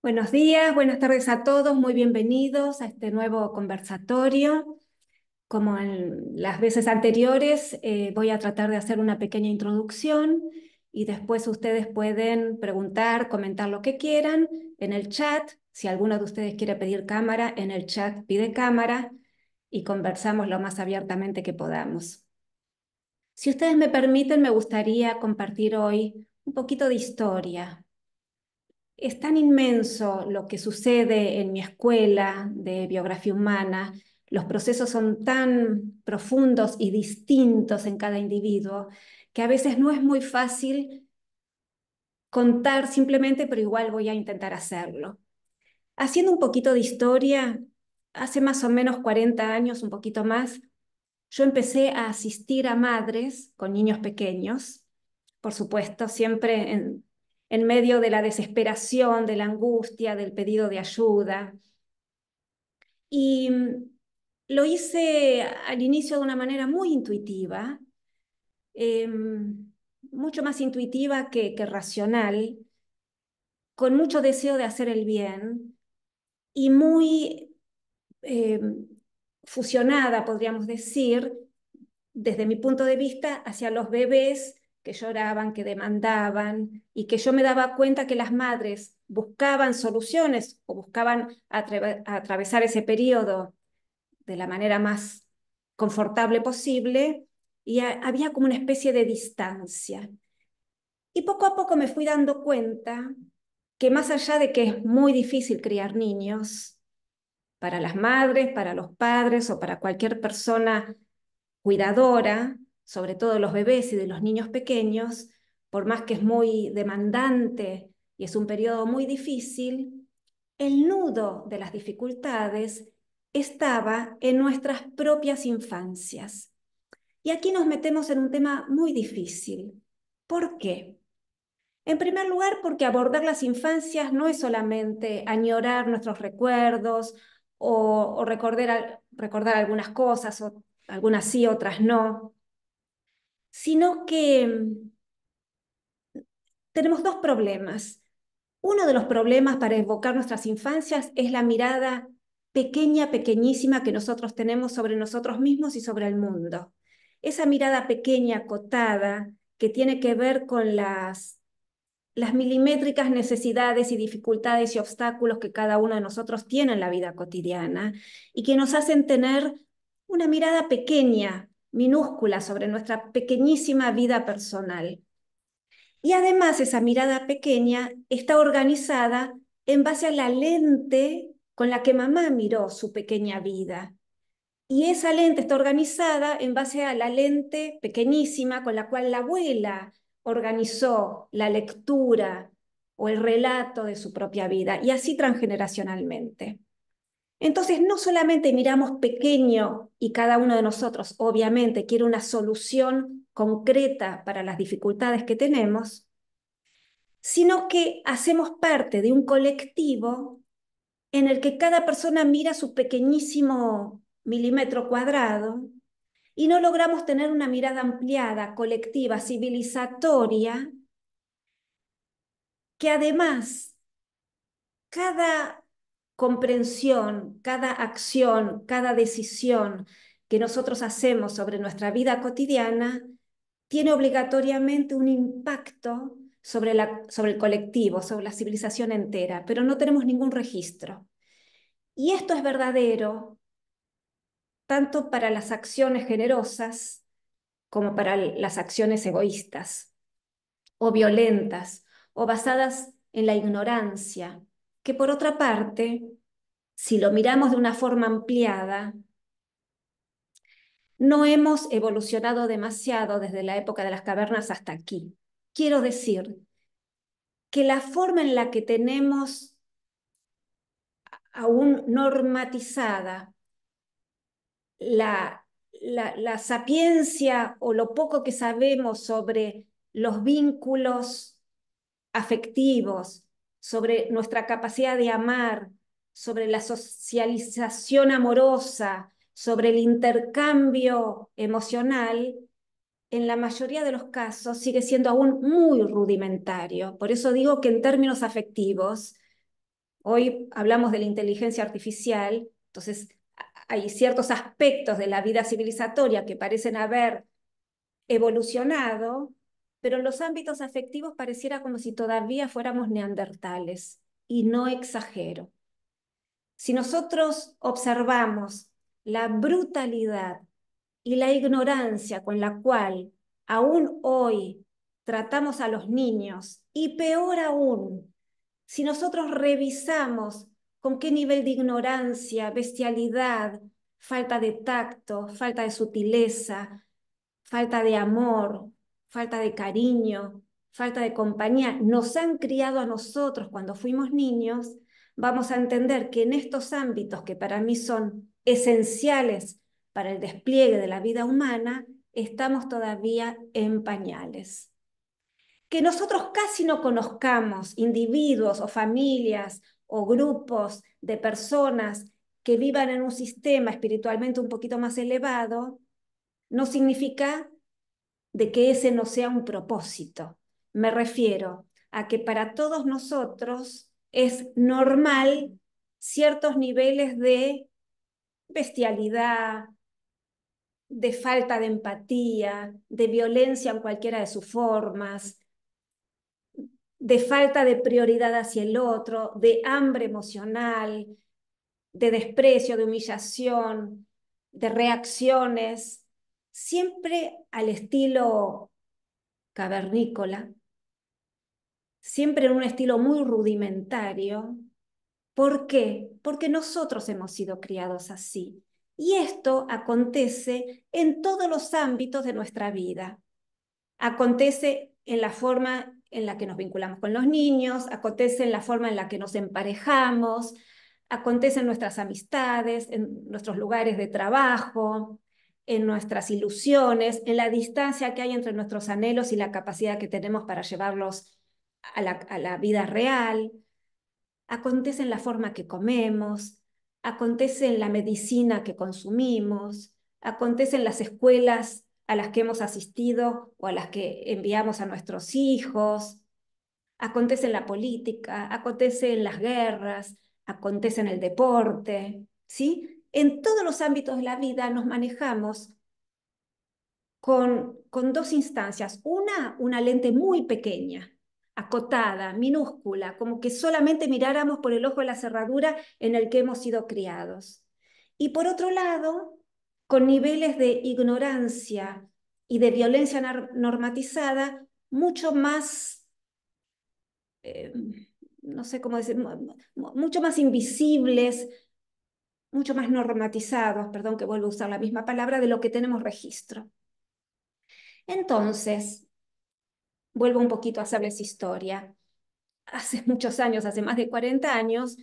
Buenos días, buenas tardes a todos, muy bienvenidos a este nuevo conversatorio. Como en las veces anteriores, voy a tratar de hacer una pequeña introducción y después ustedes pueden preguntar, comentar lo que quieran en el chat. Si alguno de ustedes quiere pedir cámara, en el chat pide cámara y conversamos lo más abiertamente que podamos. Si ustedes me permiten, me gustaría compartir hoy un poquito de historia. Es tan inmenso lo que sucede en mi escuela de biografía humana, los procesos son tan profundos y distintos en cada individuo, que a veces no es muy fácil contar simplemente, pero igual voy a intentar hacerlo. Haciendo un poquito de historia, hace más o menos 40 años, un poquito más, yo empecé a asistir a madres con niños pequeños, por supuesto, siempre en medio de la desesperación, de la angustia, del pedido de ayuda. Y lo hice al inicio de una manera muy intuitiva, mucho más intuitiva que racional, con mucho deseo de hacer el bien y muy eh, fusionada, podríamos decir, desde mi punto de vista, hacia los bebés que lloraban, que demandaban, y que yo me daba cuenta que las madres buscaban soluciones o buscaban atravesar ese periodo de la manera más confortable posible, y había como una especie de distancia. Y poco a poco me fui dando cuenta que más allá de que es muy difícil criar niños, para las madres, para los padres o para cualquier persona cuidadora, sobre todo de los bebés y de los niños pequeños, por más que es muy demandante y es un periodo muy difícil, el nudo de las dificultades estaba en nuestras propias infancias. Y aquí nos metemos en un tema muy difícil. ¿Por qué? En primer lugar, porque abordar las infancias no es solamente añorar nuestros recuerdos o recordar algunas cosas, o algunas sí, otras no, sino que tenemos dos problemas. Uno de los problemas para evocar nuestras infancias es la mirada pequeña, pequeñísima que nosotros tenemos sobre nosotros mismos y sobre el mundo. Esa mirada pequeña, acotada, que tiene que ver con las milimétricas necesidades y dificultades y obstáculos que cada uno de nosotros tiene en la vida cotidiana y que nos hacen tener una mirada pequeña, minúscula sobre nuestra pequeñísima vida personal. Y además esa mirada pequeña está organizada en base a la lente con la que mamá miró su pequeña vida. Y esa lente está organizada en base a la lente pequeñísima con la cual la abuela organizó la lectura o el relato de su propia vida, y así transgeneracionalmente. Entonces, no solamente miramos pequeño y cada uno de nosotros, obviamente, quiere una solución concreta para las dificultades que tenemos, sino que hacemos parte de un colectivo en el que cada persona mira su pequeñísimo milímetro cuadrado y no logramos tener una mirada ampliada, colectiva, civilizatoria, que además cada comprensión, cada acción, cada decisión que nosotros hacemos sobre nuestra vida cotidiana tiene obligatoriamente un impacto sobre el colectivo, sobre la civilización entera, pero no tenemos ningún registro. Y esto es verdadero tanto para las acciones generosas como para las acciones egoístas o violentas o basadas en la ignorancia, que por otra parte, si lo miramos de una forma ampliada, no hemos evolucionado demasiado desde la época de las cavernas hasta aquí. Quiero decir que la forma en la que tenemos aún normatizada la sapiencia o lo poco que sabemos sobre los vínculos afectivos, sobre nuestra capacidad de amar, sobre la socialización amorosa, sobre el intercambio emocional, en la mayoría de los casos sigue siendo aún muy rudimentario. Por eso digo que en términos afectivos Hoy hablamos de la inteligencia artificial, entonces hay ciertos aspectos de la vida civilizatoria que parecen haber evolucionado, pero en los ámbitos afectivos pareciera como si todavía fuéramos neandertales, y no exagero. Si nosotros observamos la brutalidad y la ignorancia con la cual aún hoy tratamos a los niños, y peor aún, si nosotros revisamos con qué nivel de ignorancia, bestialidad, falta de tacto, falta de sutileza, falta de amor, falta de cariño, falta de compañía, nos han criado a nosotros cuando fuimos niños, vamos a entender que en estos ámbitos que para mí son esenciales para el despliegue de la vida humana, estamos todavía en pañales. Que nosotros casi no conozcamos individuos o familias o grupos de personas que vivan en un sistema espiritualmente un poquito más elevado, no significa de que ese no sea un propósito. Me refiero a que para todos nosotros es normal ciertos niveles de bestialidad, de falta de empatía, de violencia en cualquiera de sus formas, de falta de prioridad hacia el otro, de hambre emocional, de desprecio, de humillación, de reacciones, siempre al estilo cavernícola, siempre en un estilo muy rudimentario. ¿Por qué? Porque nosotros hemos sido criados así. Y esto acontece en todos los ámbitos de nuestra vida. Acontece en la forma en la que nos vinculamos con los niños, acontece en la forma en la que nos emparejamos, acontece en nuestras amistades, en nuestros lugares de trabajo, en nuestras ilusiones, en la distancia que hay entre nuestros anhelos y la capacidad que tenemos para llevarlos a la vida real. Acontece en la forma que comemos, acontece en la medicina que consumimos, acontece en las escuelas a las que hemos asistido o a las que enviamos a nuestros hijos, acontece en la política, acontece en las guerras, acontece en el deporte, ¿sí? En todos los ámbitos de la vida nos manejamos con dos instancias. Una lente muy pequeña, acotada, minúscula, como que solamente miráramos por el ojo de la cerradura en el que hemos sido criados. Y por otro lado, con niveles de ignorancia y de violencia normatizada mucho más, eh, no sé cómo decir, mucho más invisibles, mucho más normatizados, perdón que vuelvo a usar la misma palabra, de lo que tenemos registro. Entonces, vuelvo un poquito a hacerles historia. Hace muchos años, hace más de 40 años,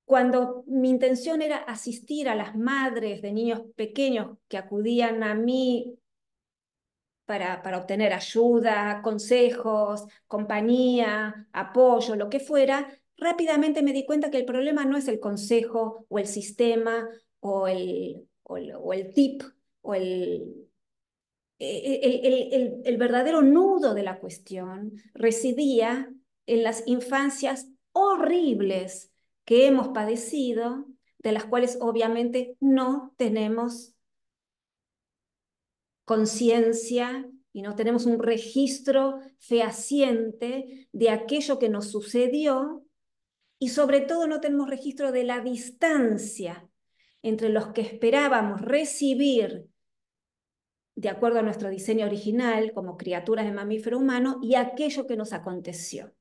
cuando mi intención era asistir a las madres de niños pequeños que acudían a mí para obtener ayuda, consejos, compañía, apoyo, lo que fuera, rápidamente me di cuenta que el problema no es el consejo o el sistema o el tip o el verdadero nudo de la cuestión residía en las infancias horribles que hemos padecido, de las cuales obviamente no tenemos conciencia y no tenemos un registro fehaciente de aquello que nos sucedió, y sobre todo no tenemos registro de la distancia entre los que esperábamos recibir de acuerdo a nuestro diseño original como criaturas de mamífero humano y aquello que nos aconteció.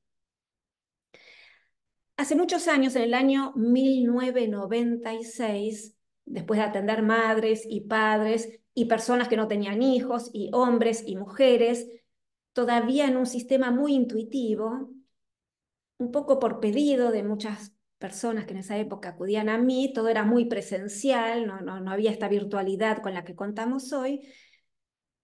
Hace muchos años, en el año 1996, después de atender madres y padres y personas que no tenían hijos, y hombres y mujeres, todavía en un sistema muy intuitivo, un poco por pedido de muchas personas que en esa época acudían a mí, todo era muy presencial, no había esta virtualidad con la que contamos hoy.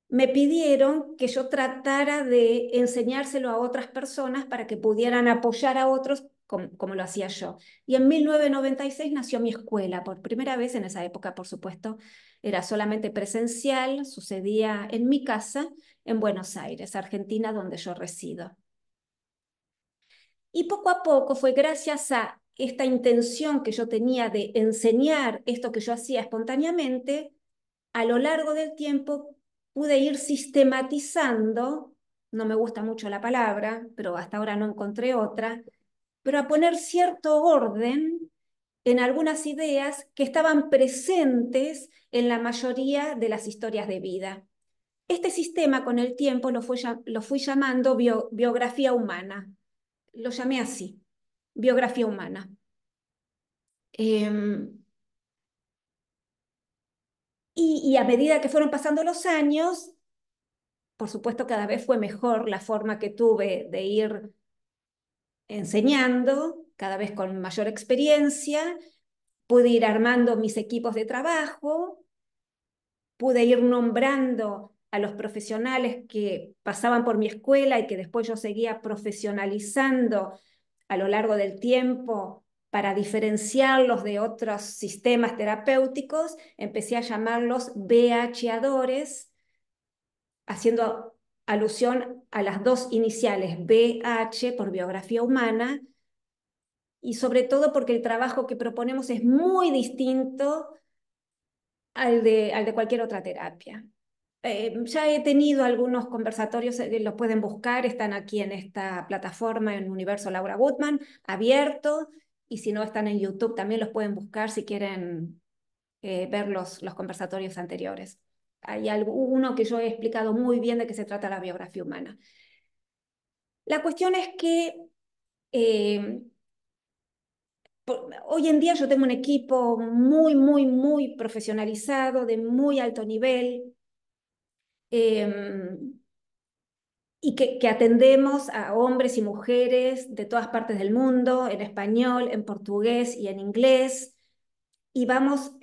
Me pidieron que yo tratara de enseñárselo a otras personas para que pudieran apoyar a otros como lo hacía yo. Y en 1996 nació mi escuela, por primera vez. En esa época, por supuesto, era solamente presencial, sucedía en mi casa, en Buenos Aires, Argentina, donde yo resido. Y poco a poco fue gracias a esta intención que yo tenía de enseñar esto que yo hacía espontáneamente, a lo largo del tiempo pude ir sistematizando, no me gusta mucho la palabra, pero hasta ahora no encontré otra, pero a poner cierto orden en algunas ideas que estaban presentes en la mayoría de las historias de vida. Este sistema con el tiempo lo fui llamando biografía humana. Lo llamé así, biografía humana. Y a medida que fueron pasando los años, por supuesto, cada vez fue mejor la forma que tuve de ir enseñando, cada vez con mayor experiencia. Pude ir armando mis equipos de trabajo, pude ir nombrando a los profesionales que pasaban por mi escuela y que después yo seguía profesionalizando a lo largo del tiempo para diferenciarlos de otros sistemas terapéuticos. Empecé a llamarlos BHadores, haciendo alusión a las dos iniciales, BH por biografía humana, y sobre todo porque el trabajo que proponemos es muy distinto al de cualquier otra terapia. Ya he tenido algunos conversatorios, los pueden buscar, están aquí en esta plataforma en Universo Laura Gutman, abierto, y si no están en YouTube también los pueden buscar si quieren ver los conversatorios anteriores. Hay uno que yo he explicado muy bien de qué se trata la biografía humana. La cuestión es que eh, hoy en día yo tengo un equipo muy, muy, muy profesionalizado, de muy alto nivel, eh, y que atendemos a hombres y mujeres de todas partes del mundo, en español, en portugués y en inglés, y vamos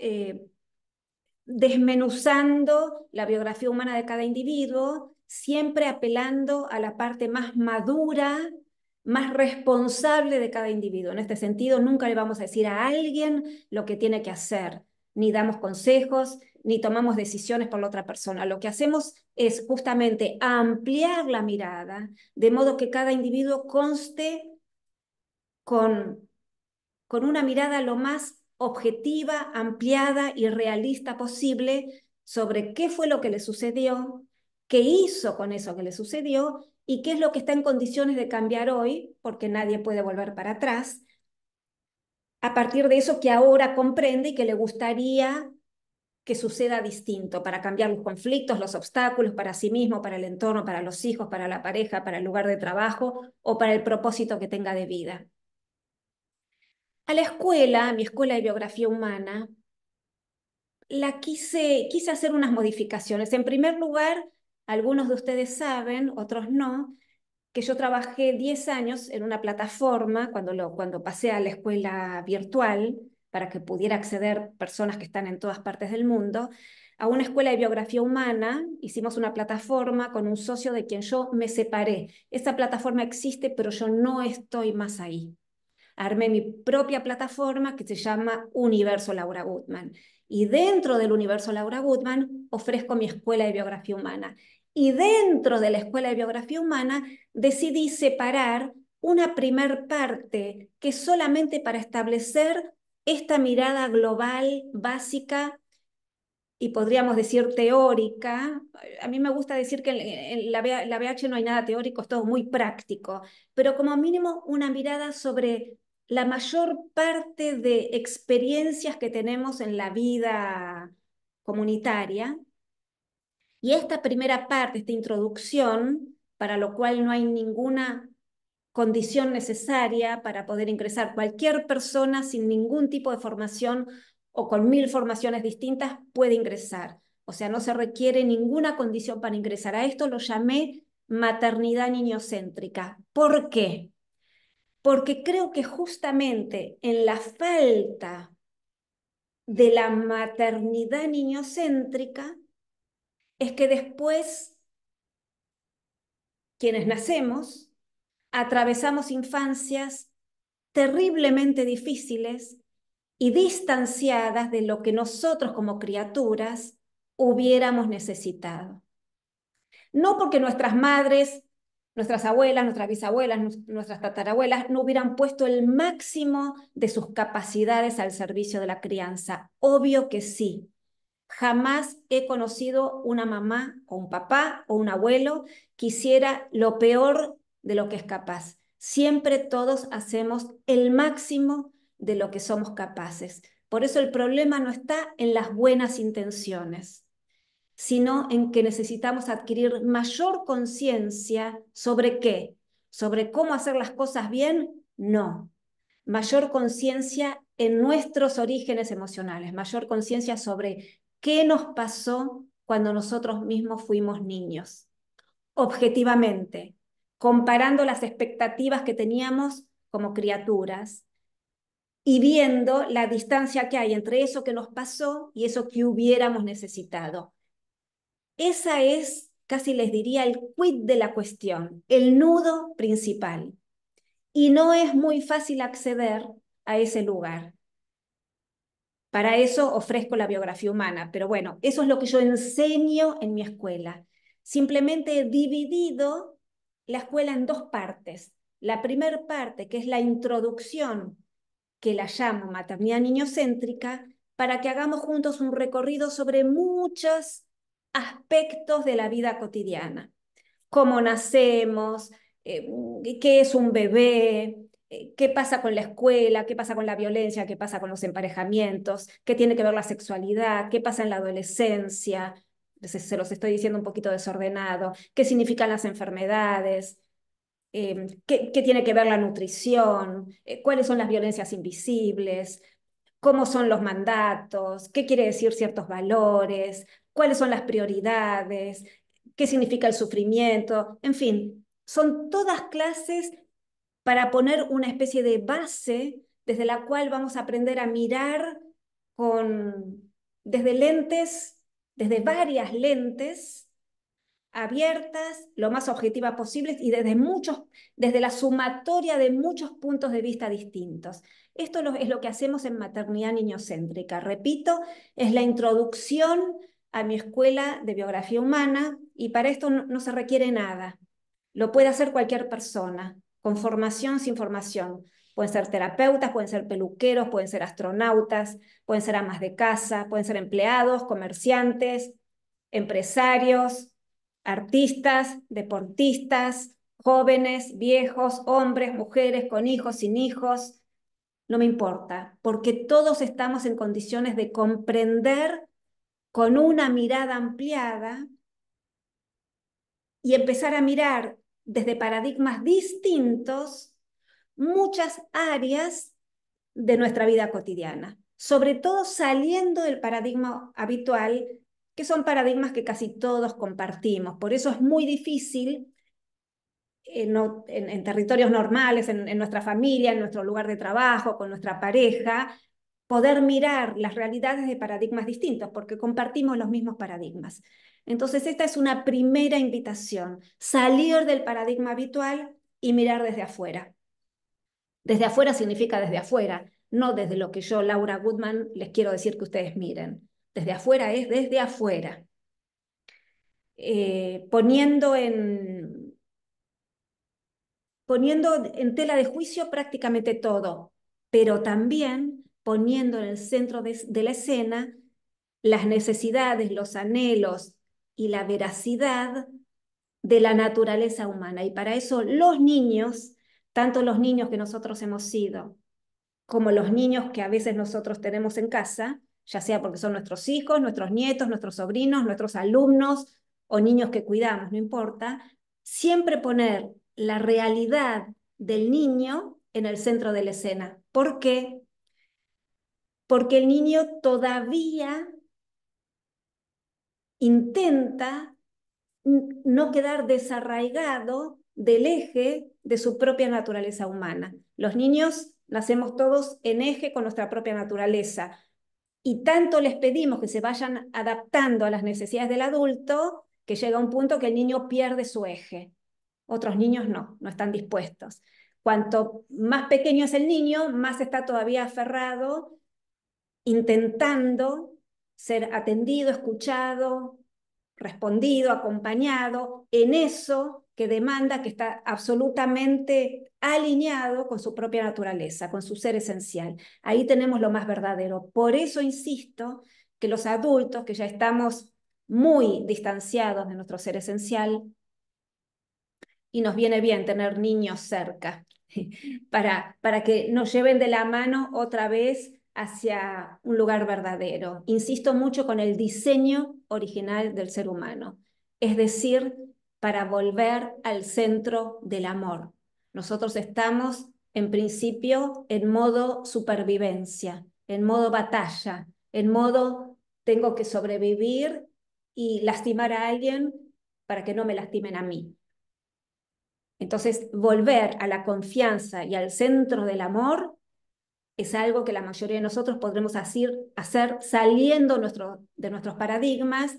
desmenuzando la biografía humana de cada individuo, siempre apelando a la parte más madura, más responsable de cada individuo. En este sentido, nunca le vamos a decir a alguien lo que tiene que hacer, ni damos consejos, ni tomamos decisiones por la otra persona. Lo que hacemos es justamente ampliar la mirada, de modo que cada individuo conste con una mirada lo más objetiva, ampliada y realista posible sobre qué fue lo que le sucedió, qué hizo con eso que le sucedió y qué es lo que está en condiciones de cambiar hoy, porque nadie puede volver para atrás, a partir de eso que ahora comprende y que le gustaría que suceda distinto, para cambiar los conflictos, los obstáculos para sí mismo, para el entorno, para los hijos, para la pareja, para el lugar de trabajo o para el propósito que tenga de vida. A la escuela, a mi escuela de biografía humana, quise hacer unas modificaciones. En primer lugar, algunos de ustedes saben, otros no, que yo trabajé 10 años en una plataforma cuando pasé a la escuela virtual para que pudiera acceder personas que están en todas partes del mundo, a una escuela de biografía humana. Hicimos una plataforma con un socio de quien yo me separé. Esa plataforma existe, pero yo no estoy más ahí. Armé mi propia plataforma que se llama Universo Laura Gutman. Y dentro del Universo Laura Gutman ofrezco mi escuela de biografía humana. Y dentro de la escuela de biografía humana decidí separar una primer parte que es solamente para establecer esta mirada global, básica y podríamos decir teórica. A mí me gusta decir que en la BH no hay nada teórico, es todo muy práctico, pero como mínimo una mirada sobre la mayor parte de experiencias que tenemos en la vida comunitaria. Y esta primera parte, esta introducción, para lo cual no hay ninguna condición necesaria para poder ingresar. Cualquier persona sin ningún tipo de formación o con 1000 formaciones distintas puede ingresar. O sea, no se requiere ninguna condición para ingresar. A esto lo llamé maternidad niñocéntrica. ¿Por qué? Porque creo que justamente en la falta de la maternidad niñocéntrica es que después quienes nacemos atravesamos infancias terriblemente difíciles y distanciadas de lo que nosotros como criaturas hubiéramos necesitado. No porque nuestras madres nuestras abuelas, nuestras bisabuelas, nuestras tatarabuelas no hubieran puesto el máximo de sus capacidades al servicio de la crianza. Obvio que sí. Jamás he conocido una mamá o un papá o un abuelo que hiciera lo peor de lo que es capaz. Siempre todos hacemos el máximo de lo que somos capaces. Por eso el problema no está en las buenas intenciones, sino en que necesitamos adquirir mayor conciencia sobre qué, sobre cómo hacer las cosas bien, no. Mayor conciencia en nuestros orígenes emocionales, mayor conciencia sobre qué nos pasó cuando nosotros mismos fuimos niños, objetivamente, comparando las expectativas que teníamos como criaturas y viendo la distancia que hay entre eso que nos pasó y eso que hubiéramos necesitado. Esa es, casi les diría, el quid de la cuestión, el nudo principal. Y no es muy fácil acceder a ese lugar. Para eso ofrezco la biografía humana, pero bueno, eso es lo que yo enseño en mi escuela. Simplemente he dividido la escuela en dos partes. La primera parte, que es la introducción, que la llamo maternidad niñocéntrica, para que hagamos juntos un recorrido sobre muchos aspectos de la vida cotidiana. Cómo nacemos, qué es un bebé, qué pasa con la escuela, qué pasa con la violencia, qué pasa con los emparejamientos, qué tiene que ver la sexualidad, qué pasa en la adolescencia. Se los estoy diciendo un poquito desordenado, qué significan las enfermedades, qué tiene que ver la nutrición, cuáles son las violencias invisibles, cómo son los mandatos, qué quiere decir ciertos valores, cuáles son las prioridades, qué significa el sufrimiento, en fin, son todas clases para poner una especie de base desde la cual vamos a aprender a mirar desde lentes, desde varias lentes abiertas, lo más objetivas posibles y desde la sumatoria de muchos puntos de vista distintos. Esto es lo que hacemos en Maternidad Niñocéntrica. Repito, es la introducción a mi escuela de biografía humana y para esto no se requiere nada. Lo puede hacer cualquier persona, con formación, sin formación. Pueden ser terapeutas, pueden ser peluqueros, pueden ser astronautas, pueden ser amas de casa, pueden ser empleados, comerciantes, empresarios, artistas, deportistas, jóvenes, viejos, hombres, mujeres, con hijos, sin hijos, no me importa, porque todos estamos en condiciones de comprender con una mirada ampliada y empezar a mirar desde paradigmas distintos muchas áreas de nuestra vida cotidiana, sobre todo saliendo del paradigma habitual, que son paradigmas que casi todos compartimos. Por eso es muy difícil en territorios normales, en nuestra familia, en nuestro lugar de trabajo, con nuestra pareja, poder mirar las realidades de paradigmas distintos, porque compartimos los mismos paradigmas. Entonces, esta es una primera invitación, salir del paradigma habitual y mirar desde afuera. Desde afuera significa desde afuera, no desde lo que yo, Laura Goodman, les quiero decir que ustedes miren. Desde afuera es desde afuera. Poniendo en tela de juicio prácticamente todo, pero también poniendo en el centro de la escena las necesidades, los anhelos y la veracidad de la naturaleza humana. Y para eso los niños, tanto los niños que nosotros hemos sido, como los niños que a veces nosotros tenemos en casa, ya sea porque son nuestros hijos, nuestros nietos, nuestros sobrinos, nuestros alumnos o niños que cuidamos, no importa, siempre poner la realidad del niño en el centro de la escena. ¿Por qué? Porque el niño todavía intenta no quedar desarraigado del eje de su propia naturaleza humana. Los niños nacemos todos en eje con nuestra propia naturaleza y tanto les pedimos que se vayan adaptando a las necesidades del adulto que llega un punto que el niño pierde su eje. Otros niños no están dispuestos. Cuanto más pequeño es el niño, más está todavía aferrado, intentando ser atendido, escuchado, respondido, acompañado en eso que demanda, que está absolutamente alineado con su propia naturaleza, con su ser esencial. Ahí tenemos lo más verdadero. Por eso insisto que los adultos, que ya estamos muy distanciados de nuestro ser esencial, y nos viene bien tener niños cerca, para que nos lleven de la mano otra vez hacia un lugar verdadero. Insisto mucho con el diseño original del ser humano, es decir, para volver al centro del amor. Nosotros estamos, en principio, en modo supervivencia, en modo batalla, en modo tengo que sobrevivir y lastimar a alguien para que no me lastimen a mí. Entonces, volver a la confianza y al centro del amor es algo que la mayoría de nosotros podremos hacer saliendo de nuestros paradigmas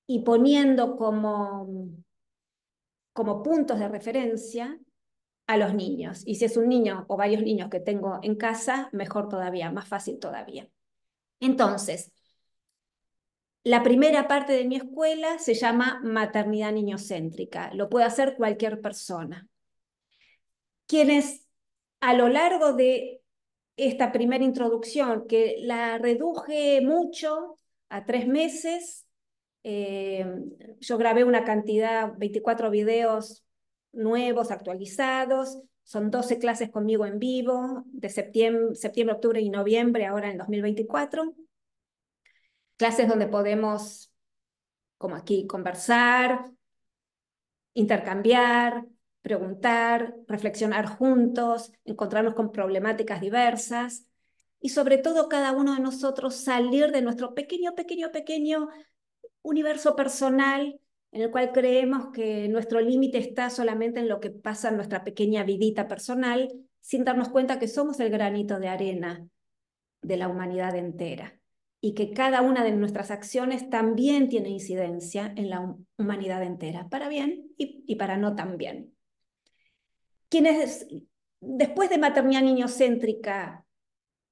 y poniendo como puntos de referencia a los niños. Y si es un niño o varios niños que tengo en casa, mejor todavía, más fácil todavía. Entonces, la primera parte de mi escuela se llama maternidad niñocéntrica. Lo puede hacer cualquier persona. Quienes a lo largo de esta primera introducción, que la reduje mucho a 3 meses, eh, yo grabé una cantidad, 24 videos nuevos, actualizados, son 12 clases conmigo en vivo, de septiembre, octubre y noviembre, ahora en 2024. Clases donde podemos, como aquí, conversar, intercambiar, preguntar, reflexionar juntos, encontrarnos con problemáticas diversas y sobre todo cada uno de nosotros salir de nuestro pequeño universo personal en el cual creemos que nuestro límite está solamente en lo que pasa en nuestra pequeña vidita personal, sin darnos cuenta que somos el granito de arena de la humanidad entera y que cada una de nuestras acciones también tiene incidencia en la humanidad entera, para bien y para no tan bien. Quienes después de maternidad niñocéntrica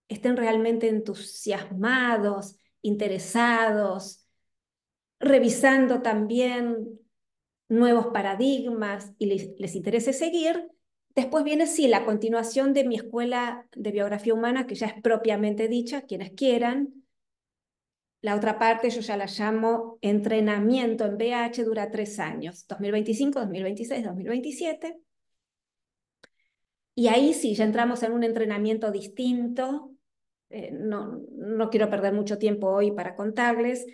estén realmente entusiasmados, interesados, revisando también nuevos paradigmas y les interese seguir, después viene, sí, la continuación de mi escuela de biografía humana, que ya es propiamente dicha, quienes quieran. La otra parte yo ya la llamo entrenamiento en BH, dura 3 años, 2025, 2026, 2027. Y ahí sí, ya entramos en un entrenamiento distinto. No quiero perder mucho tiempo hoy para contarles,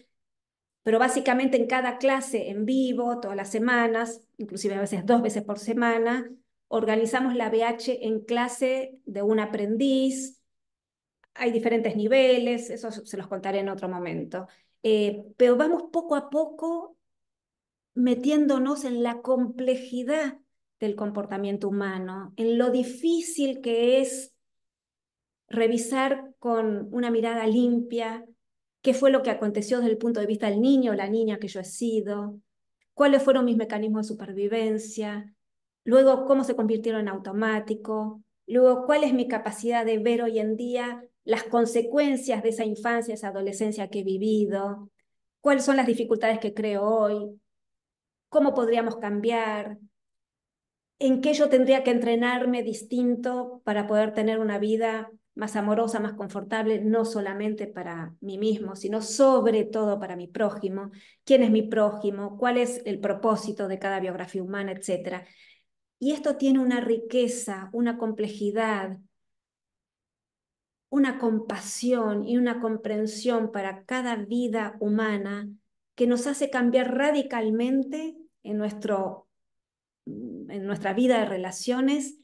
pero básicamente en cada clase en vivo, todas las semanas, inclusive a veces 2 veces por semana, organizamos la BH en clase de un aprendiz. Hay diferentes niveles, eso se los contaré en otro momento. Pero vamos poco a poco metiéndonos en la complejidad del comportamiento humano, en lo difícil que es revisar con una mirada limpia qué fue lo que aconteció desde el punto de vista del niño o la niña que yo he sido, cuáles fueron mis mecanismos de supervivencia, luego cómo se convirtieron en automático, luego cuál es mi capacidad de ver hoy en día las consecuencias de esa infancia, esa adolescencia que he vivido, cuáles son las dificultades que creo hoy, cómo podríamos cambiar, en qué yo tendría que entrenarme distinto para poder tener una vida más amorosa, más confortable, no solamente para mí mismo, sino sobre todo para mi prójimo, quién es mi prójimo, cuál es el propósito de cada biografía humana, etcétera. Y esto tiene una riqueza, una complejidad, una compasión y una comprensión para cada vida humana que nos hace cambiar radicalmente en nuestra vida de relaciones,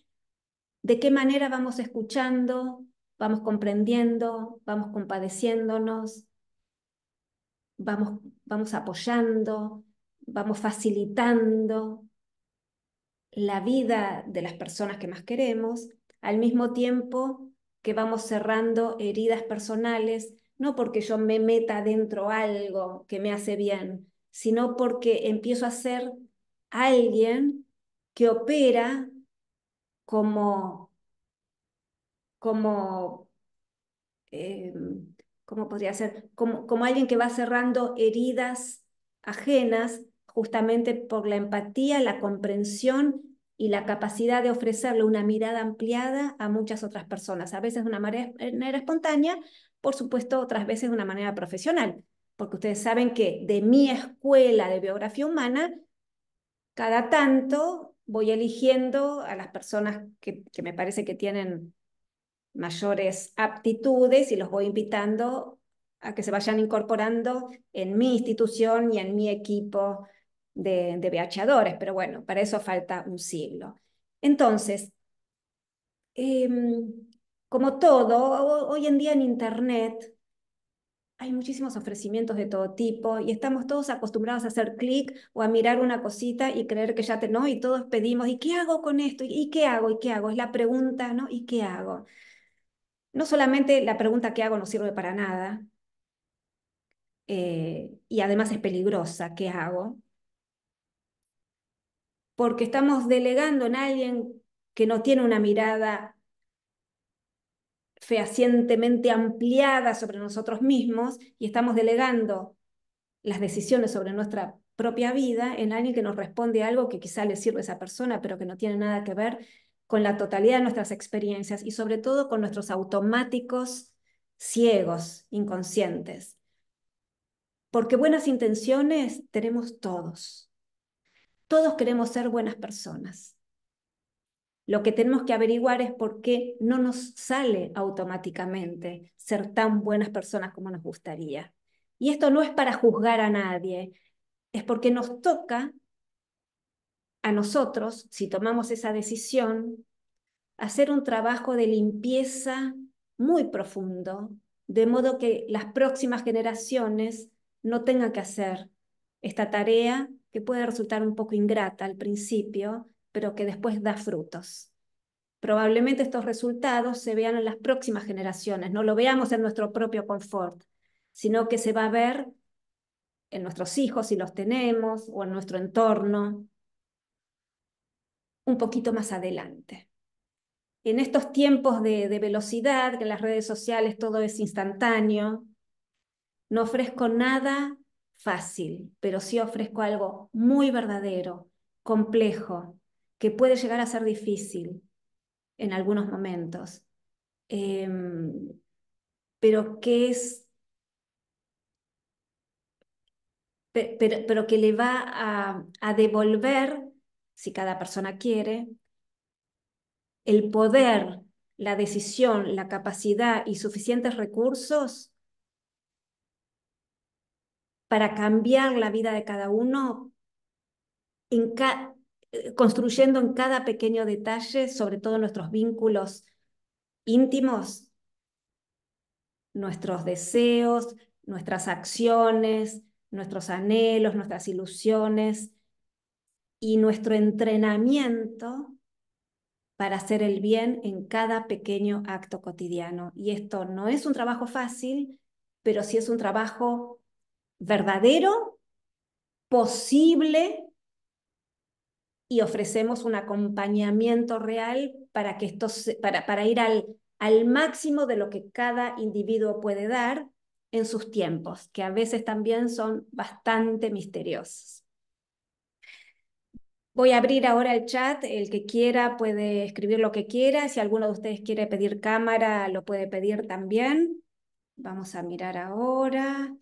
de qué manera vamos escuchando, vamos comprendiendo, vamos compadeciéndonos, vamos apoyando, vamos facilitando la vida de las personas que más queremos, al mismo tiempo que vamos cerrando heridas personales, no porque yo me meta dentro algo que me hace bien, sino porque empiezo a ser alguien que opera como, como eh, ¿cómo podría ser? Como alguien que va cerrando heridas ajenas justamente por la empatía, la comprensión y la capacidad de ofrecerle una mirada ampliada a muchas otras personas, a veces de una manera espontánea, por supuesto, otras veces de una manera profesional, porque ustedes saben que de mi escuela de biografía humana, cada tanto voy eligiendo a las personas que me parece que tienen mayores aptitudes y los voy invitando a que se vayan incorporando en mi institución y en mi equipo de BHadores, pero bueno, para eso falta un siglo. Entonces, como todo, hoy en día en Internet hay muchísimos ofrecimientos de todo tipo y estamos todos acostumbrados a hacer clic o a mirar una cosita y creer que ya ¿no? Y todos pedimos, ¿y qué hago con esto? ¿Y qué hago? ¿Y qué hago? Es la pregunta, ¿no? ¿Y qué hago? No solamente la pregunta ¿qué hago? No sirve para nada, y además es peligrosa, ¿qué hago? Porque estamos delegando en alguien que no tiene una mirada fehacientemente ampliada sobre nosotros mismos y estamos delegando las decisiones sobre nuestra propia vida en alguien que nos responde algo que quizá le sirve a esa persona, pero que no tiene nada que ver con la totalidad de nuestras experiencias y sobre todo con nuestros automáticos ciegos, inconscientes. Porque buenas intenciones tenemos todos. Todos queremos ser buenas personas. Lo que tenemos que averiguar es por qué no nos sale automáticamente ser tan buenas personas como nos gustaría. Y esto no es para juzgar a nadie, es porque nos toca a nosotros, si tomamos esa decisión, hacer un trabajo de limpieza muy profundo, de modo que las próximas generaciones no tengan que hacer esta tarea que puede resultar un poco ingrata al principio, pero que después da frutos. Probablemente estos resultados se vean en las próximas generaciones, no lo veamos en nuestro propio confort, sino que se va a ver en nuestros hijos si los tenemos o en nuestro entorno un poquito más adelante. En estos tiempos de velocidad, que en las redes sociales todo es instantáneo, no ofrezco nada fácil, pero sí ofrezco algo muy verdadero, complejo, que puede llegar a ser difícil en algunos momentos, em, pero que es, pero que le va a devolver, si cada persona quiere, el poder, la decisión, la capacidad y suficientes recursos para cambiar la vida de cada uno, en construyendo en cada pequeño detalle, sobre todo nuestros vínculos íntimos, nuestros deseos, nuestras acciones, nuestros anhelos, nuestras ilusiones y nuestro entrenamiento para hacer el bien en cada pequeño acto cotidiano. Y esto no es un trabajo fácil, pero sí es un trabajo verdadero, posible, y ofrecemos un acompañamiento real para que para ir al máximo de lo que cada individuo puede dar en sus tiempos, que a veces también son bastante misteriosos. Voy a abrir ahora el chat, el que quiera puede escribir lo que quiera, si alguno de ustedes quiere pedir cámara, lo puede pedir también. Vamos a mirar ahora.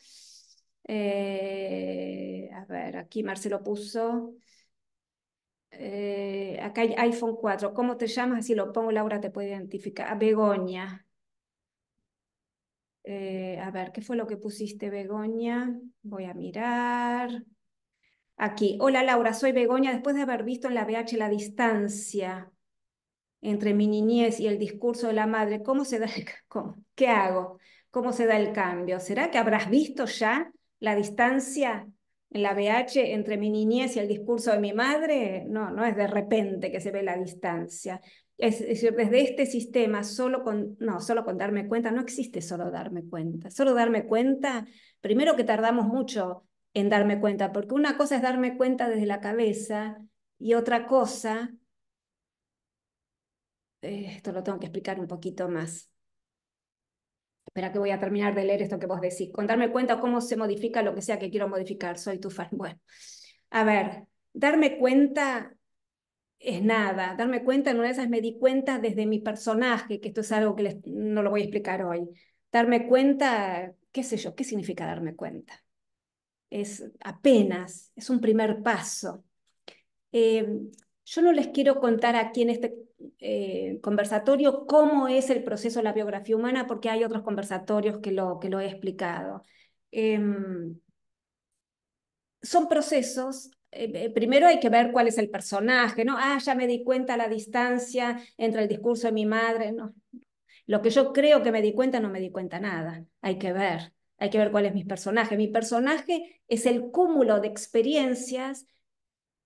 A ver, aquí Marcelo puso. Acá hay iPhone 4. ¿Cómo te llamas? Así lo pongo, Laura te puede identificar. Begoña. A ver, ¿qué fue lo que pusiste, Begoña? Voy a mirar. Aquí. Hola, Laura, soy Begoña. Después de haber visto en la BH la distancia entre mi niñez y el discurso de la madre, ¿cómo se da ¿qué hago? ¿Cómo se da el cambio? ¿Será que habrás visto ya la distancia en la BH entre mi niñez y el discurso de mi madre? No, no es de repente que se ve la distancia. Es decir, desde este sistema, solo con darme cuenta, no existe solo darme cuenta. Solo darme cuenta, primero que tardamos mucho en darme cuenta, porque una cosa es darme cuenta desde la cabeza y otra cosa esto lo tengo que explicar un poquito más. Espera que voy a terminar de leer esto que vos decís. Con darme cuenta cómo se modifica lo que sea que quiero modificar. Soy tu fan. Bueno. A ver, darme cuenta es nada. Darme cuenta, en una de esas me di cuenta desde mi personaje, que esto es algo que no lo voy a explicar hoy. Darme cuenta, qué sé yo, ¿qué significa darme cuenta? Es apenas, es un primer paso. Eh, yo no les quiero contar aquí en este conversatorio cómo es el proceso de la biografía humana, porque hay otros conversatorios que lo he explicado. Em, Son procesos. Primero hay que ver cuál es el personaje, ¿no? Ah, ya me di cuenta la distancia entre el discurso de mi madre, no. Lo que yo creo que me di cuenta, no me di cuenta nada. Hay que ver cuál es mi personaje. Mi personaje es el cúmulo de experiencias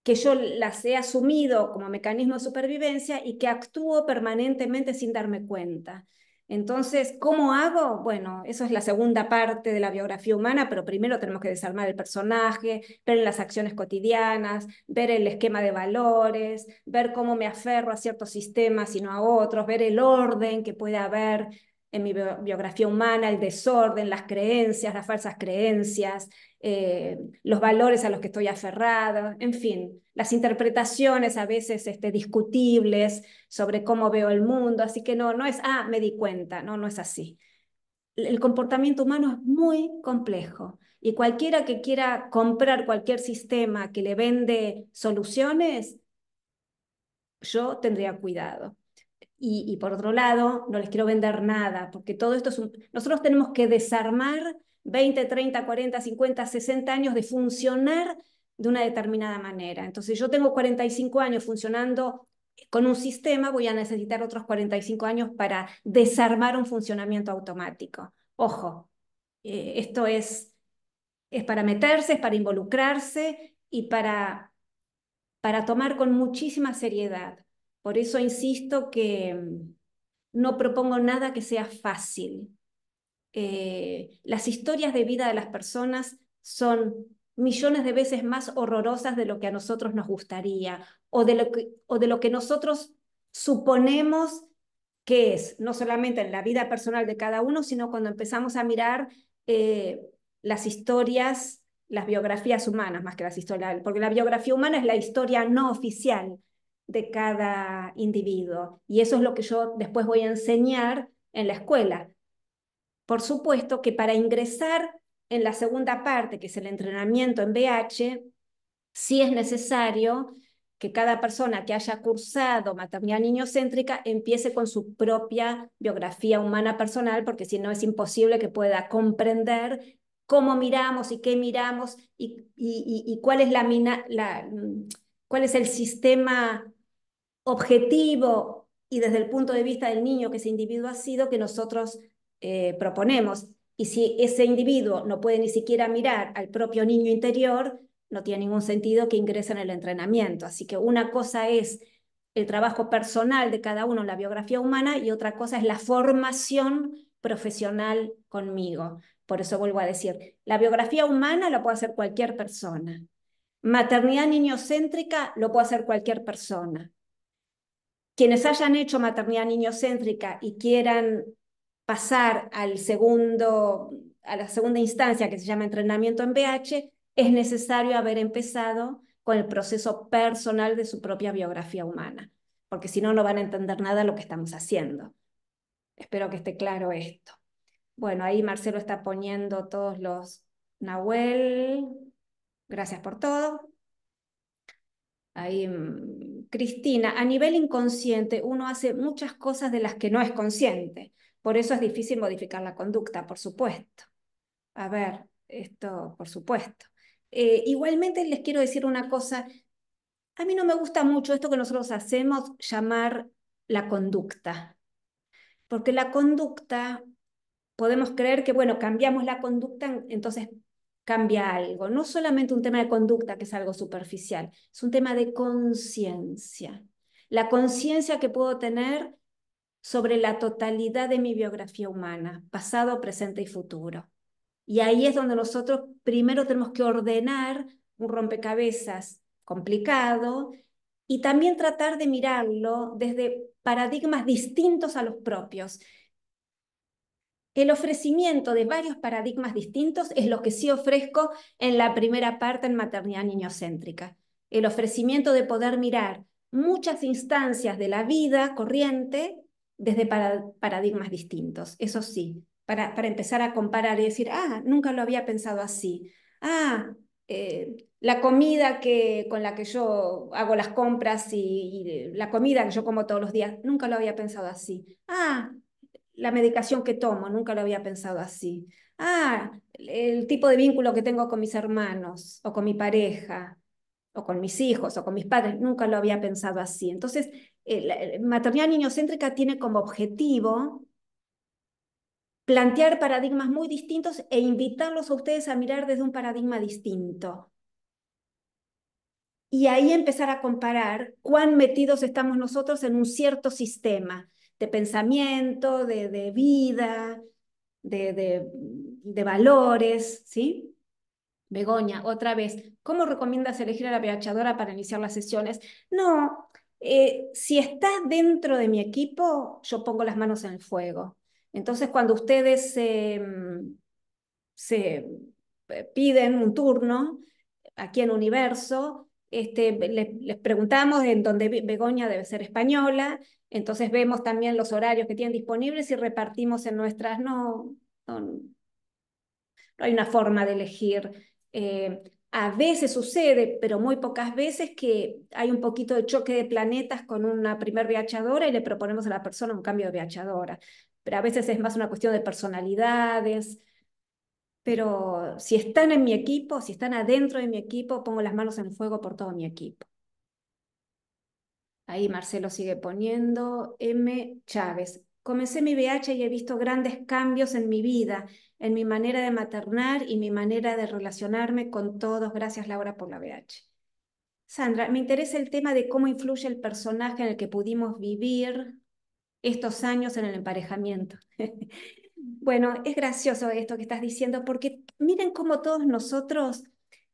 que yo las he asumido como mecanismo de supervivencia y que actúo permanentemente sin darme cuenta. Entonces, ¿cómo hago? Bueno, eso es la segunda parte de la biografía humana, pero primero tenemos que desarmar el personaje, ver las acciones cotidianas, ver el esquema de valores, ver cómo me aferro a ciertos sistemas y no a otros, ver el orden que puede haber en mi biografía humana, el desorden, las creencias, las falsas creencias, los valores a los que estoy aferrada, en fin, las interpretaciones a veces discutibles sobre cómo veo el mundo, así que no es, ah, me di cuenta, no es así. El comportamiento humano es muy complejo y cualquiera que quiera comprar cualquier sistema que le vende soluciones, yo tendría cuidado. Y por otro lado, no les quiero vender nada, porque todo esto es nosotros tenemos que desarmar 20, 30, 40, 50, 60 años de funcionar de una determinada manera. Entonces, yo tengo 45 años funcionando con un sistema, voy a necesitar otros 45 años para desarmar un funcionamiento automático. Ojo, esto es para meterse, es para involucrarse y para tomar con muchísima seriedad. Por eso insisto que no propongo nada que sea fácil. Las historias de vida de las personas son millones de veces más horrorosas de lo que a nosotros nos gustaría o de lo que nosotros suponemos que es, no solamente en la vida personal de cada uno, sino cuando empezamos a mirar eh, las historias, las biografías humanas, más que las historias, porque la biografía humana es la historia no oficial de cada individuo. Y eso es lo que yo después voy a enseñar en la escuela. Por supuesto que para ingresar en la segunda parte, que es el entrenamiento en BH, sí es necesario que cada persona que haya cursado maternidad niñocéntrica empiece con su propia biografía humana personal, porque si no es imposible que pueda comprender cómo miramos y qué miramos y cuál es cuál es el sistema objetivo y desde el punto de vista del niño que ese individuo ha sido que nosotros proponemos. Y si ese individuo no puede ni siquiera mirar al propio niño interior, no tiene ningún sentido que ingrese en el entrenamiento. Así que una cosa es el trabajo personal de cada uno en la biografía humana y otra cosa es la formación profesional conmigo. Por eso vuelvo a decir, la biografía humana la puede hacer cualquier persona. Maternidad niñocéntrica lo puede hacer cualquier persona. Quienes hayan hecho maternidad niñocéntrica y quieran pasar a la segunda instancia que se llama entrenamiento en BH, es necesario haber empezado con el proceso personal de su propia biografía humana, porque si no, no van a entender nada de lo que estamos haciendo. Espero que esté claro esto. Bueno, ahí Marcelo está poniendo todos los Nahuel. Gracias por todo. Ahí, Cristina, a nivel inconsciente uno hace muchas cosas de las que no es consciente. Por eso es difícil modificar la conducta, por supuesto. A ver, esto, por supuesto. Igualmente les quiero decir una cosa. A mí no me gusta mucho esto que nosotros hacemos llamar la conducta, porque la conducta podemos creer que, bueno, cambiamos la conducta, entonces cambia algo. No solamente un tema de conducta, que es algo superficial, es un tema de conciencia. La conciencia que puedo tener sobre la totalidad de mi biografía humana, pasado, presente y futuro. Y ahí es donde nosotros primero tenemos que ordenar un rompecabezas complicado y también tratar de mirarlo desde paradigmas distintos a los propios. El ofrecimiento de varios paradigmas distintos es lo que sí ofrezco en la primera parte en maternidad niñocéntrica. El ofrecimiento de poder mirar muchas instancias de la vida corriente desde paradigmas distintos. Eso sí, para empezar a comparar y decir, ah, nunca lo había pensado así. Ah, la comida con la que yo hago las compras y la comida que yo como todos los días, nunca lo había pensado así. Ah, la medicación que tomo, nunca lo había pensado así. Ah, el tipo de vínculo que tengo con mis hermanos, o con mi pareja, o con mis hijos, o con mis padres, nunca lo había pensado así. Entonces, la maternidad niñocéntrica tiene como objetivo plantear paradigmas muy distintos e invitarlos a ustedes a mirar desde un paradigma distinto. Y ahí empezar a comparar cuán metidos estamos nosotros en un cierto sistema de pensamiento, de vida, de valores, ¿sí? Begoña, otra vez, ¿cómo recomiendas elegir a la brachadora para iniciar las sesiones? No, si está dentro de mi equipo, yo pongo las manos en el fuego. Entonces, cuando ustedes se piden un turno aquí en Universo, les preguntamos en dónde Begoña debe ser española, entonces vemos también los horarios que tienen disponibles y repartimos en nuestras, no no hay una forma de elegir. A veces sucede, pero muy pocas veces, que hay un poquito de choque de planetas con una primer viajadora y le proponemos a la persona un cambio de viajadora. Pero a veces es más una cuestión de personalidades. Pero si están en mi equipo, si están adentro de mi equipo, pongo las manos en el fuego por todo mi equipo. Ahí Marcelo sigue poniendo. M. Chávez. Comencé mi VH y he visto grandes cambios en mi vida, en mi manera de maternar y mi manera de relacionarme con todos. Gracias, Laura, por la VH. Sandra, me interesa el tema de cómo influye el personaje en el que pudimos vivir estos años en el emparejamiento. Bueno, es gracioso esto que estás diciendo, porque miren cómo todos nosotros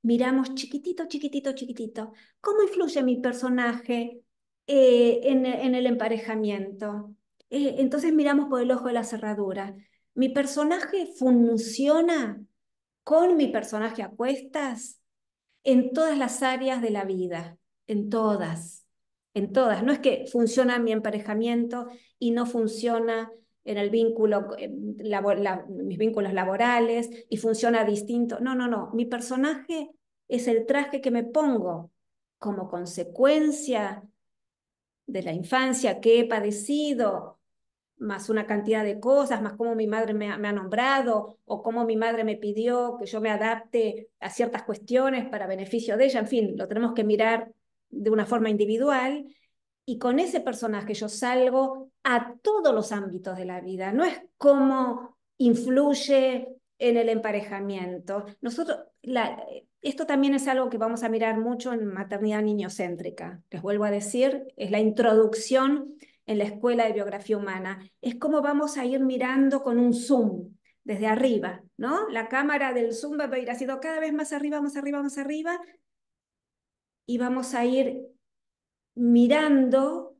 miramos chiquitito, chiquitito, chiquitito. ¿Cómo influye mi personaje en el emparejamiento? Entonces miramos por el ojo de la cerradura. ¿Mi personaje funciona con mi personaje a cuestas? En todas las áreas de la vida, en todas, en todas. No es que funciona mi emparejamiento y no funciona en el vínculo, mis vínculos laborales y funciona distinto. No, no, no. Mi personaje es el traje que me pongo como consecuencia de la infancia que he padecido, más una cantidad de cosas, más cómo mi madre me ha nombrado o cómo mi madre me pidió que yo me adapte a ciertas cuestiones para beneficio de ella. En fin, lo tenemos que mirar de una forma individual, y con ese personaje yo salgo a todos los ámbitos de la vida. No es cómo influye en el emparejamiento. Esto también es algo que vamos a mirar mucho en maternidad niñocéntrica. Les vuelvo a decir, es la introducción en la escuela de biografía humana. Es como vamos a ir mirando con un zoom desde arriba, ¿no? La cámara del zoom va a ir haciendo cada vez más arriba, más arriba, más arriba, y vamos a ir mirando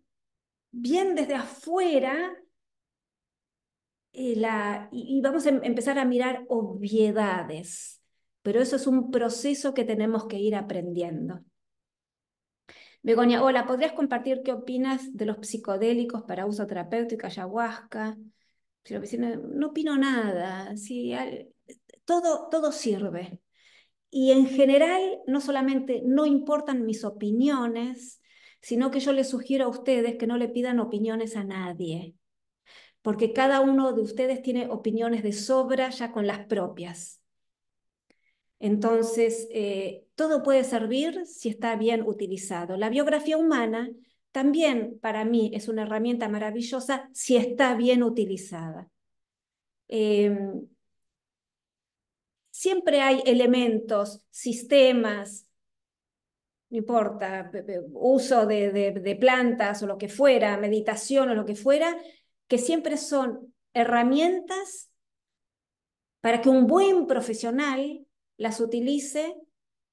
bien desde afuera, y vamos a empezar a mirar obviedades, pero eso es un proceso que tenemos que ir aprendiendo. Begoña, hola, ¿podrías compartir qué opinas de los psicodélicos para uso terapéutico, ayahuasca? No opino nada, sí, todo sirve. Y en general, no solamente no importan mis opiniones, sino que yo les sugiero a ustedes que no le pidan opiniones a nadie, porque cada uno de ustedes tiene opiniones de sobra ya con las propias. Entonces, todo puede servir si está bien utilizado. La biografía humana también para mí es una herramienta maravillosa si está bien utilizada. Siempre hay elementos, sistemas, no importa, uso de plantas o lo que fuera, meditación o lo que fuera, que siempre son herramientas para que un buen profesional las utilice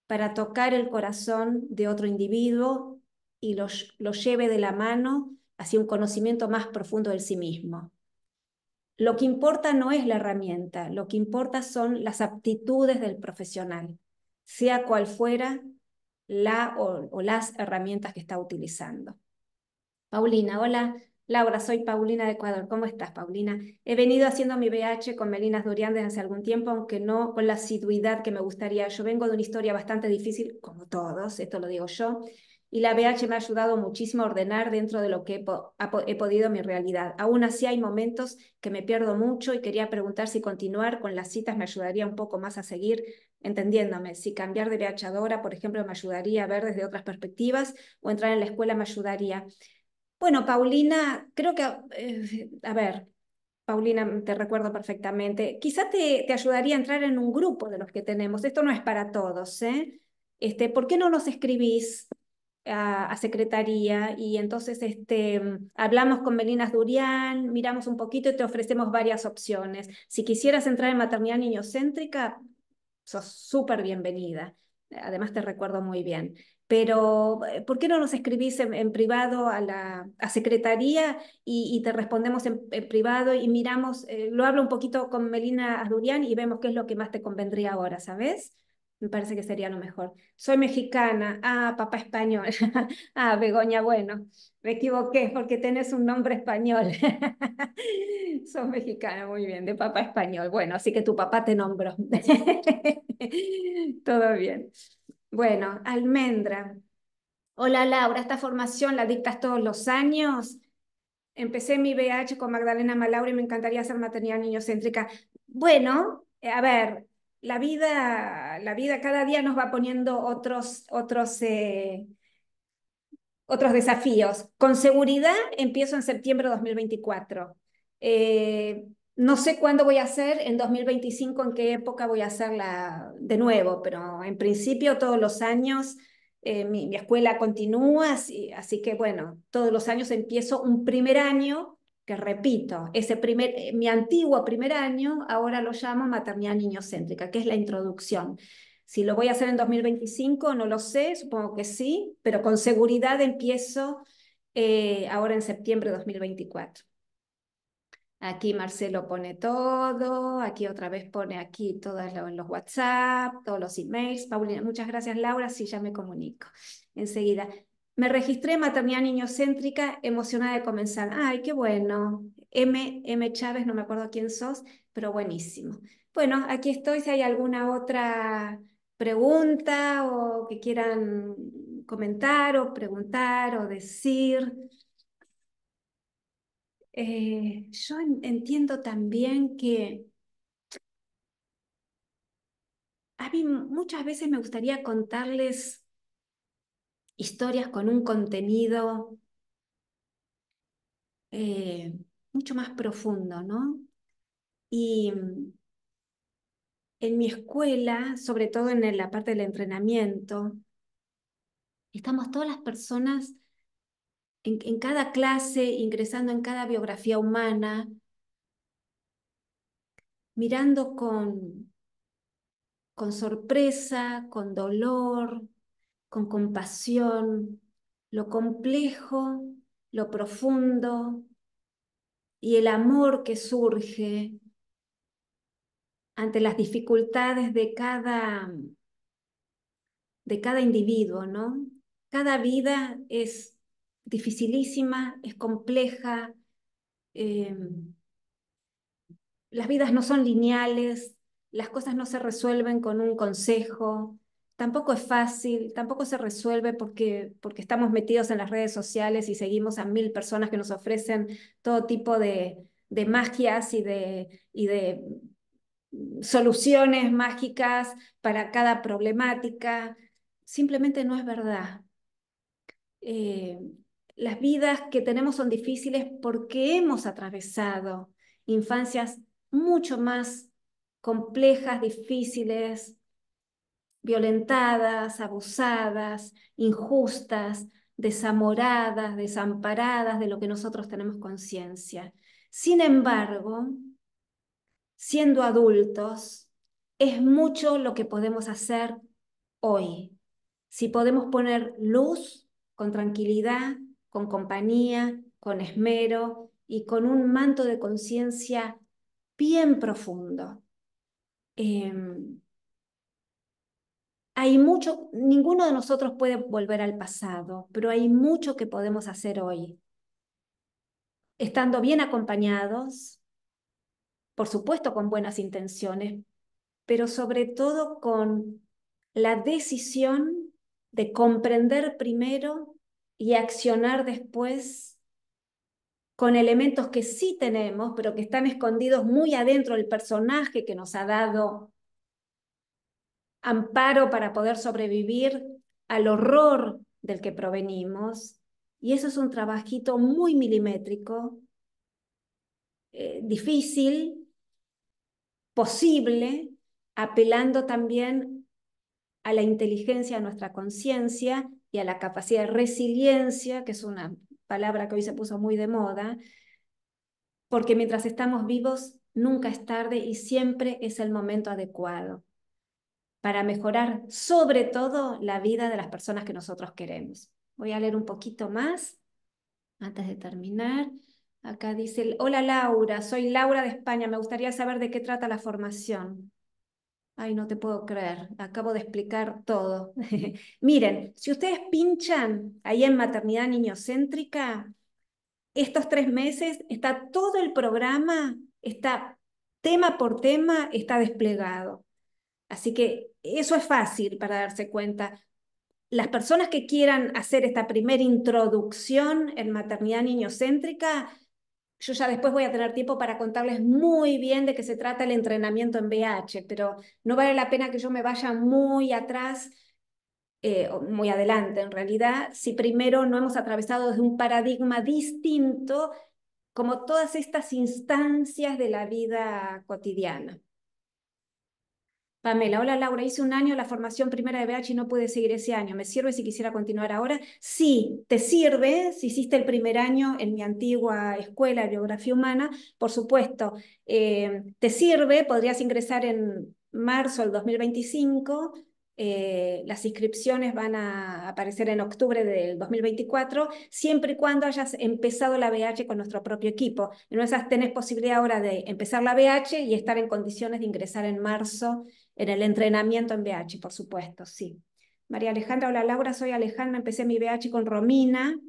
para tocar el corazón de otro individuo y lo lleve de la mano hacia un conocimiento más profundo de sí mismo. Lo que importa no es la herramienta, lo que importa son las aptitudes del profesional, sea cual fuera la o las herramientas que está utilizando. Paulina, hola. Laura, soy Paulina de Ecuador. ¿Cómo estás, Paulina? He venido haciendo mi VH con Melinas Durián desde hace algún tiempo, aunque no con la asiduidad que me gustaría. Yo vengo de una historia bastante difícil, como todos, esto lo digo yo, y la VH me ha ayudado muchísimo a ordenar dentro de lo que he podido mi realidad. Aún así hay momentos que me pierdo mucho y quería preguntar si continuar con las citas me ayudaría un poco más a seguir entendiéndome. Si cambiar de VH a Dora, por ejemplo, me ayudaría a ver desde otras perspectivas o entrar en la escuela me ayudaría. Bueno, Paulina, creo que, a ver, Paulina, te recuerdo perfectamente. Quizá te ayudaría a entrar en un grupo de los que tenemos. Esto no es para todos, ¿eh? ¿Por qué no nos escribís a secretaría y entonces hablamos con Melinas Durián, miramos un poquito y te ofrecemos varias opciones? Si quisieras entrar en maternidad niñocéntrica, sos súper bienvenida. Además te recuerdo muy bien. Pero, ¿por qué no nos escribís en privado a secretaría y te respondemos en privado y miramos, lo hablo un poquito con Melina Asdurian y vemos qué es lo que más te convendría ahora, ¿sabes? Me parece que sería lo mejor. Soy mexicana. Ah, papá español. Ah, Begoña, bueno, me equivoqué porque tenés un nombre español. Sos mexicana, muy bien, de papá español. Bueno, así que tu papá te nombró. Todo bien. Bueno, Almendra. Hola Laura, esta formación la dictas todos los años. Empecé mi VH con Magdalena Malaura y me encantaría hacer maternidad niñocéntrica. Bueno, a ver, la vida cada día nos va poniendo otros desafíos. Con seguridad empiezo en septiembre de 2024. No sé cuándo voy a hacer, en 2025, en qué época voy a hacerla de nuevo, pero en principio todos los años mi escuela continúa, así que bueno, todos los años empiezo un primer año, que repito, mi antiguo primer año, ahora lo llamo maternidad niñocéntrica, que es la introducción. Si lo voy a hacer en 2025, no lo sé, supongo que sí, pero con seguridad empiezo ahora en septiembre de 2024. Aquí Marcelo pone todo, aquí otra vez pone aquí todos los WhatsApp, todos los emails. Paulina, muchas gracias Laura, sí, ya me comunico. Enseguida. Me registré en maternidad niñocéntrica, emocionada de comenzar. Ay, qué bueno. M. Chávez, no me acuerdo quién sos, pero buenísimo. Bueno, aquí estoy, si hay alguna otra pregunta o que quieran comentar o preguntar o decir. Yo entiendo también que a mí muchas veces me gustaría contarles historias con un contenido eh, mucho más profundo, ¿no? Y en mi escuela, sobre todo en la parte del entrenamiento, estamos todas las personas en cada clase, ingresando en cada biografía humana, mirando con sorpresa, con dolor, con compasión, lo complejo, lo profundo y el amor que surge ante las dificultades de cada individuo, ¿no? Cada vida es dificilísima, es compleja, eh, las vidas no son lineales, las cosas no se resuelven con un consejo, tampoco es fácil, tampoco se resuelve porque estamos metidos en las redes sociales y seguimos a 1000 personas que nos ofrecen todo tipo de magias y de soluciones mágicas para cada problemática. Simplemente no es verdad. eh, las vidas que tenemos son difíciles porque hemos atravesado infancias mucho más complejas, difíciles, violentadas, abusadas, injustas, desamoradas, desamparadas de lo que nosotros tenemos conciencia. Sin embargo, siendo adultos, es mucho lo que podemos hacer hoy. Si podemos poner luz con tranquilidad, con compañía, con esmero y con un manto de conciencia bien profundo. Hay mucho, ninguno de nosotros puede volver al pasado, pero hay mucho que podemos hacer hoy, estando bien acompañados, por supuesto con buenas intenciones, pero sobre todo con la decisión de comprender primero y accionar después con elementos que sí tenemos, pero que están escondidos muy adentro del personaje que nos ha dado amparo para poder sobrevivir al horror del que provenimos. Y eso es un trabajito muy milimétrico, difícil, posible, apelando también a la inteligencia de nuestra conciencia y a la capacidad de resiliencia, que es una palabra que hoy se puso muy de moda, porque mientras estamos vivos, nunca es tarde y siempre es el momento adecuado para mejorar sobre todo la vida de las personas que nosotros queremos. Voy a leer un poquito más antes de terminar. Acá dice, hola Laura, soy Laura de España, me gustaría saber de qué trata la formación. Ay, no te puedo creer, acabo de explicar todo. Miren, si ustedes pinchan ahí en Maternidad Niñocéntrica, estos 3 meses está todo el programa, está tema por tema, está desplegado. Así que eso es fácil para darse cuenta. Las personas que quieran hacer esta primera introducción en maternidad niñocéntrica, yo ya después voy a tener tiempo para contarles muy bien de qué se trata el entrenamiento en BH, pero no vale la pena que yo me vaya muy atrás, o muy adelante en realidad, si primero no hemos atravesado desde un paradigma distinto, como todas estas instancias de la vida cotidiana. Pamela, hola Laura, hice un año la formación primera de BH y no pude seguir ese año. ¿Me sirve si quisiera continuar ahora? Sí, te sirve si hiciste el primer año en mi antigua escuela de biografía humana, por supuesto. Te sirve, podrías ingresar en marzo del 2025. Las inscripciones van a aparecer en octubre del 2024, siempre y cuando hayas empezado la BH con nuestro propio equipo. En esas tenés posibilidad ahora de empezar la BH y estar en condiciones de ingresar en marzo en el entrenamiento en BH, por supuesto, sí. María Alejandra, hola Laura, soy Alejandra, empecé mi BH con Romina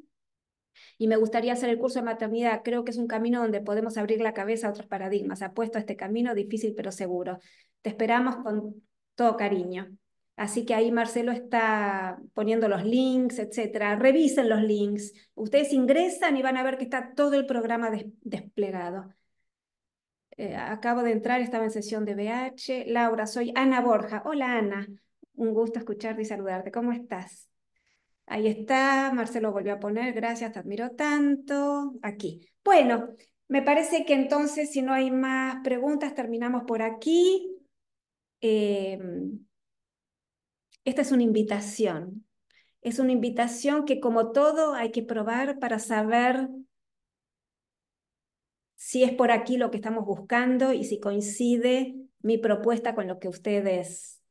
y me gustaría hacer el curso de maternidad. Creo que es un camino donde podemos abrir la cabeza a otros paradigmas. Apuesto a este camino difícil pero seguro. Te esperamos con todo cariño. Así que ahí Marcelo está poniendo los links, etcétera. Revisen los links. Ustedes ingresan y van a ver que está todo el programa desplegado. Acabo de entrar, estaba en sesión de BH. Laura, soy Ana Borja. Hola Ana, un gusto escucharte y saludarte. ¿Cómo estás? Ahí está, Marcelo volvió a poner, gracias, te admiro tanto. Aquí. Bueno, me parece que entonces, si no hay más preguntas, terminamos por aquí. Eh, Esta es una invitación. Es una invitación que, como todo, hay que probar para saber si es por aquí lo que estamos buscando y si coincide mi propuesta con lo que ustedes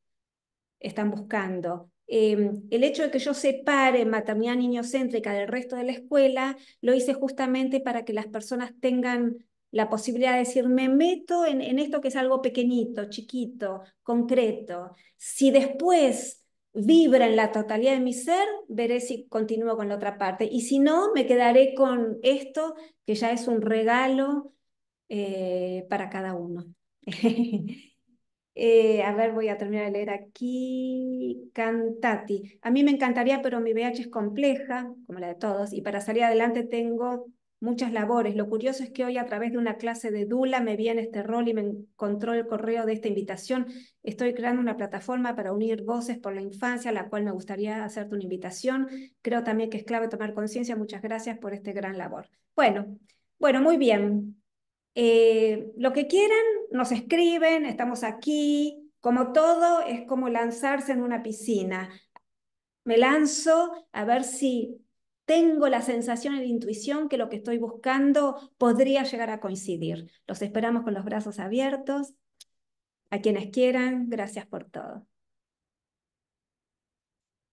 están buscando. El hecho de que yo separe maternidad niñocéntrica del resto de la escuela, lo hice justamente para que las personas tengan la posibilidad de decir, me meto en esto que es algo pequeñito, chiquito, concreto. Si después vibra en la totalidad de mi ser, veré si continúo con la otra parte. Y si no, me quedaré con esto, que ya es un regalo para cada uno. A ver, voy a terminar de leer aquí. Cantati. A mí me encantaría, pero mi VH es compleja, como la de todos, y para salir adelante tengo muchas labores. Lo curioso es que hoy a través de una clase de Dula me vi en este rol y me encontró el correo de esta invitación. Estoy creando una plataforma para unir voces por la infancia, a la cual me gustaría hacerte una invitación. Creo también que es clave tomar conciencia. Muchas gracias por este gran labor. Bueno, muy bien. Lo que quieran, nos escriben, estamos aquí. Como todo, es como lanzarse en una piscina. Me lanzo a ver si tengo la sensación y la intuición que lo que estoy buscando podría llegar a coincidir. Los esperamos con los brazos abiertos. A quienes quieran, gracias por todo.